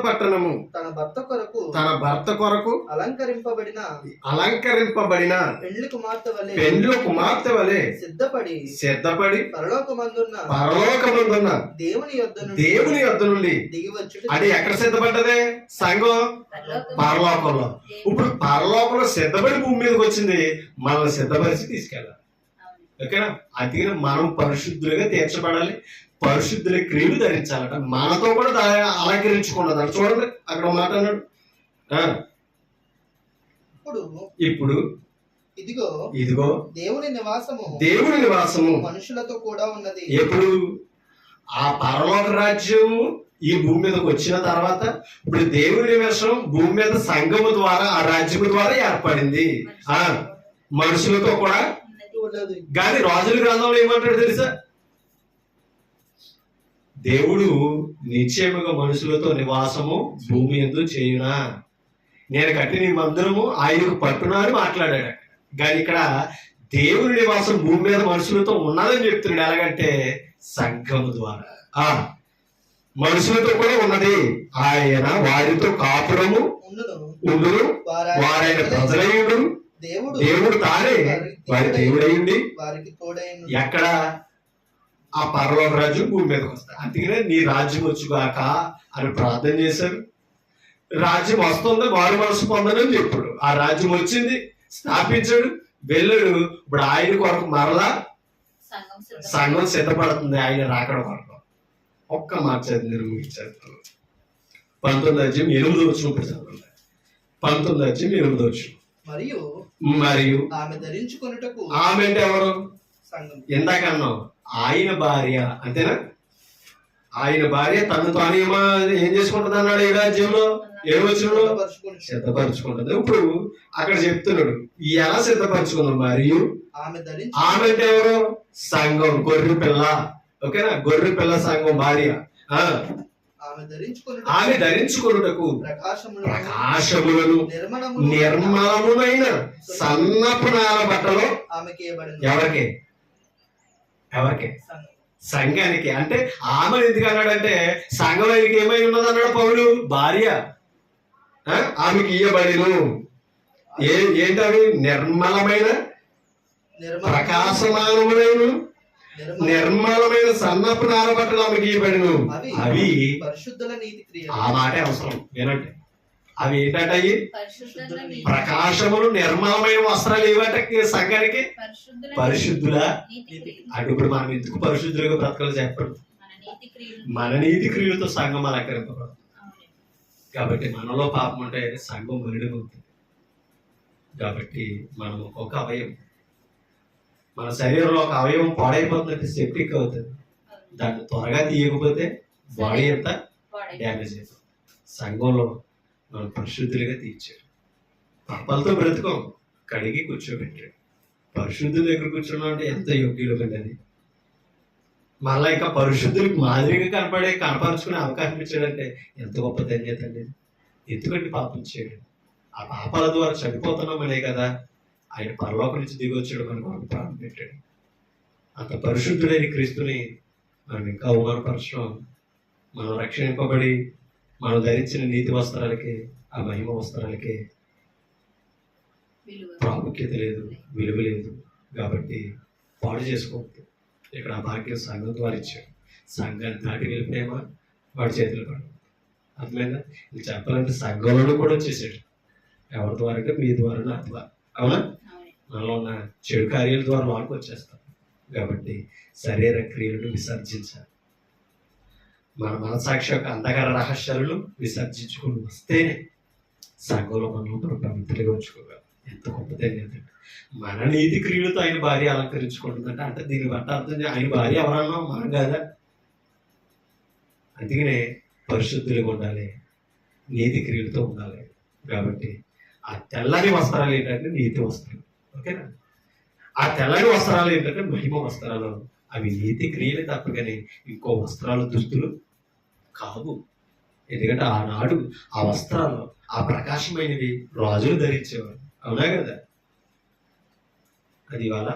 పట్టణము తన భర్త కొరకు అలంకరింపబడిన పెండ్లి కుమార్తె వలె సిద్ధపడి పరలోకమందున్న దేవుని యొద్ద నుండి అది ఎక్కడ సిద్ధపడ్డదే? సంఘం పరలోకంలో. ఇప్పుడు పరలోకంలో సిద్ధపడి భూమి మీదకి వచ్చింది, మనల్ని సిద్ధపరిచి తీసుకెళ్ళాలి. ఓకేనా? అందుకని మనం పరిశుద్ధులుగా తీర్చబడాలి, పరిశుద్ధుల క్రియలు ధరించాలట. మనతో కూడా అలంకరించుకున్నదట. చూడండి, అక్కడ మాట అన్నాడు. ఇప్పుడు ఇదిగో దేవుని నివాసము మనుషులతో కూడా ఉన్నది. ఎప్పుడు? ఆ పరలోక రాజ్యము ఈ భూమి మీదకి వచ్చిన తర్వాత ఇప్పుడు దేవుని నివాసం భూమి మీద సంఘము ద్వారా, ఆ రాజ్యము ద్వారా ఏర్పడింది. మనుషులతో కూడా. కానీ రాజుల గ్రంథంలో ఏమంటాడు తెలుసా? దేవుడు నిశ్చయముగా మనుషులతో నివాసము భూమి యందు చేయునా, నేను కట్టిన ఈ మందిరము ఆయనకు పట్టునా అని మాట్లాడాడు. కానీ ఇక్కడ దేవుని నివాసం భూమి మీద మనుషులతో ఉన్నదని చెప్తున్నాడు. ఎలాగంటే సంఘము ద్వారా. మనుషులతో కూడా ఉన్నది. ఆయన వారితో కాపురము ఉండును, వారైన ప్రజలయుడు, దేవుడు తానే వారి దేవుడైంది. ఎక్కడ? ఆ పరలోక రాజ్యం భూమి మీదకి వస్తాయి. అందుకనే నీ రాజ్యం వచ్చుగాక అని ప్రార్థన చేశారు. రాజ్యం వస్తుంది, వారు మనసు పొందని చెప్పాడు. ఆ రాజ్యం వచ్చింది, స్థాపించాడు, వెళ్ళాడు. ఇప్పుడు ఆయన కొరకు మరలా సంఘం సిద్ధపడుతుంది ఆయన రాకడ కొరకు. ఒక్క మాట చదివి ముగించారు. 19:8 19:8 మరియు ఆమె ధరించుకొనుటకు ఆమె అంటే ఎవరు? సంఘం. ఎందాక అన్నావు ఆయన భార్య, అంతేనా? ఆయన భార్య తను తాను ఏం చేసుకుంటుంది అన్నాడు. ఈ రాజ్యంలో ఏమొచ్చినాడు? సిద్ధపరచుకుంటుంది. ఇప్పుడు అక్కడ చెప్తున్నాడు ఎలా సిద్ధపరచుకుందాం. మరియు ఆమె అంటే ఎవరు? సంఘం, గొర్రె పిల్ల. ఓకేనా? గొర్రె పిల్ల సంఘం భార్య. ఆమె ధరించుకొనుటకు ప్రకాశములను నిర్మలములైన సన్నపు నార బట్టలు ఎవరికి? ఎవరికి? సంఘానికి. అంటే ఆమె ఎందుకు అన్నాడంటే సంఘం ఆయనకి ఏమై ఉన్నది అన్నాడు పౌలు. భార్య ఆమెకి ఇయ్యబడిను. ఏంటవి? నిర్మలమైన ప్రకాశమానములైన నిర్మలమైన సన్నపు నార బట్టలు ఆమెకి ఇవ్వబడిను. అవి పరిశుద్ధుల నీతి క్రియలు. ఆ మాటే అవసరం వినండి. అవి ఏంటంటే ప్రకాశములు నిర్మలమైన వస్త్రాలు ఇవ్వట సంఘానికి. పరిశుద్ధుల అంటే ఇప్పుడు మనం ఎందుకు పరిశుద్ధులుగా బ్రతకాలి చెప్పండి? మన నీతి క్రియలతో సంఘం అలంకరింపబడుతుంది. కాబట్టి మనలో పాపం ఉంటే సంఘం మలినమవుతుంది. కాబట్టి మనం ఒక అవయవం, మన శరీరంలో ఒక అవయవం పాడైపోతుందంటే సెప్టిక్ అవుతుంది. దాన్ని త్వరగా తీయకపోతే బాడీ అంతా డ్యామేజ్ అయిపోతుంది. సంఘంలో మనం పరిశుద్ధులుగా తీర్చాడు. పాపాలతో బ్రతుకం, కడిగి కూర్చోబెట్టాడు. పరిశుద్ధుల దగ్గర కూర్చోడం అంటే ఎంత యోగ్యులు కండి అది. మళ్ళా ఇంకా పరిశుద్ధులకు మాదిరిగా కనపరుచుకునే అవకాశం ఇచ్చాడంటే ఎంత గొప్ప ధన్యత అండి. ఎందుకంటే పాపం చేయడు. ఆ పాపాల ద్వారా చనిపోతున్నామనే కదా ఆయన పరలోకం నుంచి దిగి వచ్చాడు, మనకు ప్రాణం పెట్టాడు. అంత పరిశుద్ధుడైన క్రీస్తుని మనం ఇంకా అవమానపరచడం, మనం రక్షింపబడి మనం ధరించిన నీతి వస్త్రాలకి, ఆ మహిమ వస్త్రాలకి ప్రాముఖ్యత లేదు, విలువ లేదు. కాబట్టి పాడు చేసుకోవద్దు. ఇక్కడ ఆ భాగ్యం సంఘం ద్వారా ఇచ్చాడు. సంఘాన్ని దాటి వెళ్ళిపోయామా వాడి చేతులు పడదు. అర్థమైందా? ఇది చెప్పాలంటే సంఘంలో కూడా వచ్చేసాడు. ఎవరి ద్వారా అంటే మీ ద్వారా, నా ద్వారా. అవునా? మనలో ఉన్న చెడు కార్యాల ద్వారా వాళ్ళకి వచ్చేస్తాం. కాబట్టి శరీర క్రియలను విసర్జించాలి. మన మనసాక్షి యొక్క అంధకార రహస్యాలను విసర్జించుకుని వస్తేనే సంఘంలో మనం పవిత్రంగా ఉంచుకోగలం. ఎంత గొప్పదైంది. మన నీతి క్రియలతో ఆయన భార్య అలంకరించుకుంటుందంటే అంటే దీన్ని బట్టి అర్థం ఆయన భార్య ఎవరన్నా మనం కాదా? అందుకనే పరిశుద్ధులుగా ఉండాలి, నీతి క్రియలతో ఉండాలి. కాబట్టి ఆ తెల్లని వస్త్రాలు ఏంటంటే నీతి వస్త్రాలు. ఓకేనా? ఆ తెల్లని వస్త్రాలు ఏంటంటే మహిమ వస్త్రాలు. అవి నీతి క్రియలు తప్ప కానీ ఇంకో వస్త్రాలు, దుస్తులు కావు. ఎందుకంటే ఆనాడు ఆ వస్త్రాలు, ఆ ప్రకాశమైనవి రాజులు ధరించేవారు. అవునా కదా? అది ఇవాళ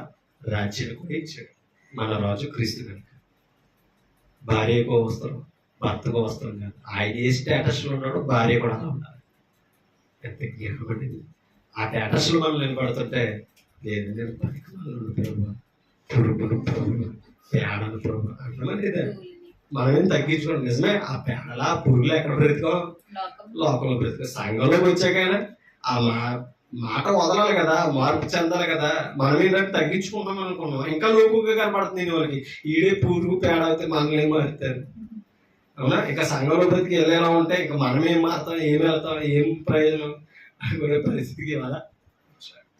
రాజ్యాలు కూడా ఇచ్చాడు మన రాజు క్రీస్తు కనుక. భార్యకో వస్త్రం, భర్తకో వస్త్రం కాదు. ఆయన ఏ స్టేటస్లో ఉన్నాడో భార్య కూడా అలా ఉండాలి. ఎంత జ్ఞానం అండి. ఆ స్టేటస్లో మనం నిలబడుతుంటే లేదు నేను ప్రభు, పురుగును ప్రభు, పేడను ప్రభు అంటున్నాను. మనమేం తగ్గించుకోండి. నిజమే, ఆ పేడల పురుగులు ఎక్కడ బ్రతుకో? లోకంలో బ్రతుకో. సంఘంలోకి వచ్చాకైనా ఆ మాట వదలాలి కదా, మార్పు చెందాలి కదా. మనం ఏంటంటే తగ్గించుకుంటాం అనుకున్నాం. ఇంకా లోకుగా కనపడుతుంది వాళ్ళకి. ఈడే పురుగు పేడ అయితే మనల్ని ఏం మారుతారు? అవునా? ఇంకా సంఘంలో బ్రతికి వెళ్ళేలా ఉంటే ఇంకా మనం ఏం మారుతాం, ఏం వెళ్తాం, ఏం ప్రయోజనం అనుకునే పరిస్థితికి ఇవాళ.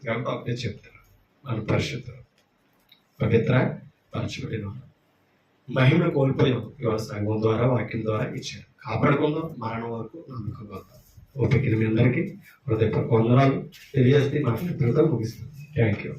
కాబట్టి ఒకటే చెప్తారు, మన పరిశుద్ధం పవిత్ర పరచుబడిన మహిమను కోల్పోయాం. ఇవాళ సంఘం ద్వారా, వాక్యం ద్వారా ఇచ్చారు. కాపాడుకుందాం, మరణం వరకు నమ్మకంగా ఉందాం. ఓపిక మీ అందరికీ హృదయపూర్వక వందనాలు తెలియజేస్తే మాట్లాడుతూ ముగిస్తాం. Thank you.